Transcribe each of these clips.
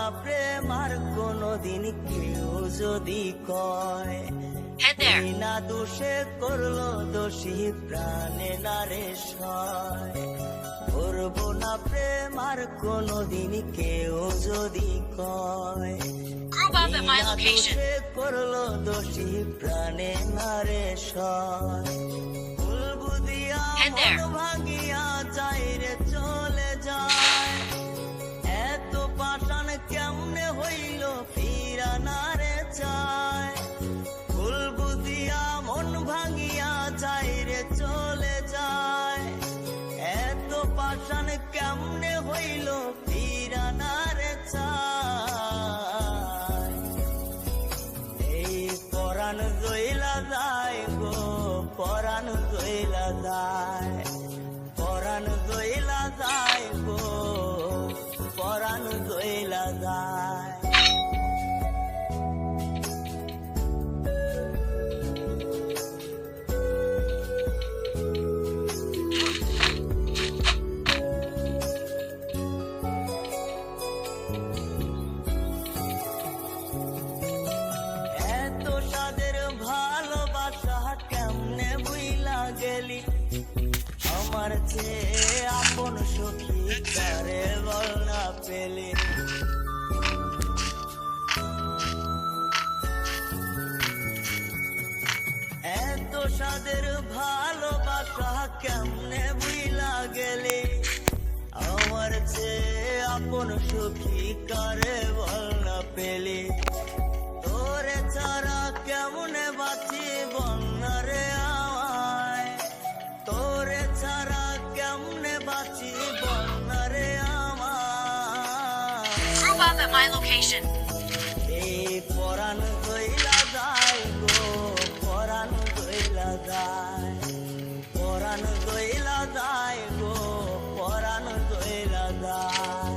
না প্রেম আর কোনদিন কেউ যদি কয় Head there. না দোষে করলো দোষী প্রাণে না রে সয় করবো না প্রেম আর কোনদিন কেউ যদি কয় Group up at my না location. দোষে করলো দোষী প্রাণে না রে সয় বলবো দিয়া Head there. মন ভাঙিয়া যায় রে চলে যায় এত পাষাণ কেমনে হইল ফিরা না রে চায় বলবো দিয়া মন ভাঙিয়া যায় রে চলে যায় এত পাষাণ কেমনে হইল ফিরা না রে চায় এই পরাণ জইলা যায় গো পরাণ জইলা যায় পরাণ জইলা যায় গো পরাণ জইলা যায় এত সাদের ভালোবাসা কেমনে বুইলা গেলি আমার চেয়ে আপন সখী তারে বল না পেলি এত সাদের ভালোবাসা কেমনে বুইলা গেলি আমার চেয়ে আপন সখী কারে বল না পেলি তোরে ছাড়া কেমনে বাঁচি বন্যারে আমায় তোরে ছাড়া কেমনে বাঁচি বন্যারে আমায় Group up at my location. এই পরাণ গইলা যায় গো পরাণ গইলা যায় পরাণ গইলা যায় গো পরাণ গইলা যায়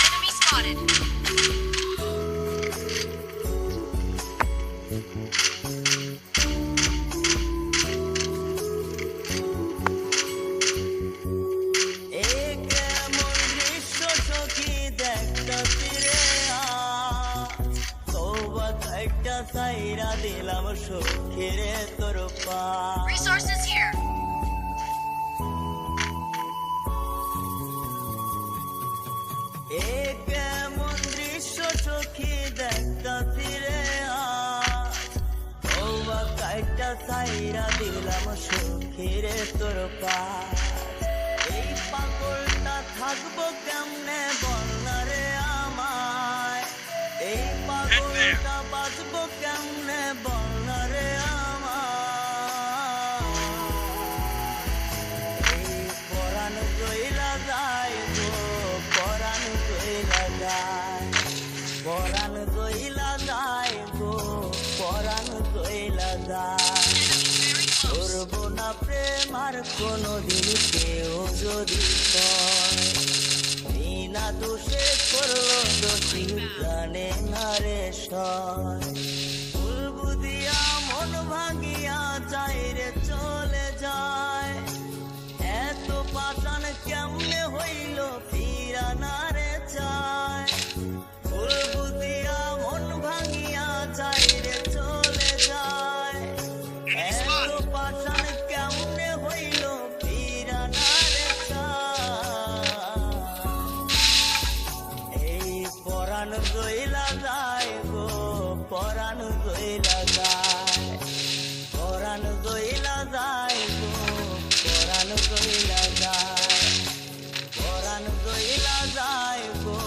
Enemy spotted. এই কেমন দৃশ্য সখী দেখতাছি রে তওবা একটা সাইরা দিলাম সখী রে তোর পা Resources here. এই কেমন দৃশ্য সখী দেখতাছি রে তওবা একটা সাইরা দিলাম সখী রে তোর পা এই পাগলটা থাকবো কেমনে বলনা রে আমায় এই পাগলটা বাঁচবো কেমনে বলনা রে আমায় এই পরাণ গইলা যায় গো পরাণ গইলা যায় পরাণ গইলা যায় গো পরাণ গইলা যায় করবো না প্রেম আর কোনদিন কেউ যদি কয় বিনা দোষে করলো দোষী জানে না রে সয় বলবো দিয়া মন ভাঙিয়া যায় রে চলে যায় এত পাষাণ কেমনে হইল ফিরা না রে চায় বলবো দিয়া মন ভাঙিয়া যায় রে চলে যায় এত পাষাণ কেমনে হইল ফিরা না রে চায় এই পরাণ গইলা যায় গো পরাণ গইলা যায় পরাণ গইলা যায় গো পরাণ গইলা যায় পরাণ গইলা যায় গো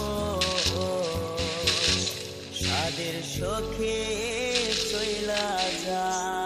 সাদের সখী চইলা যায়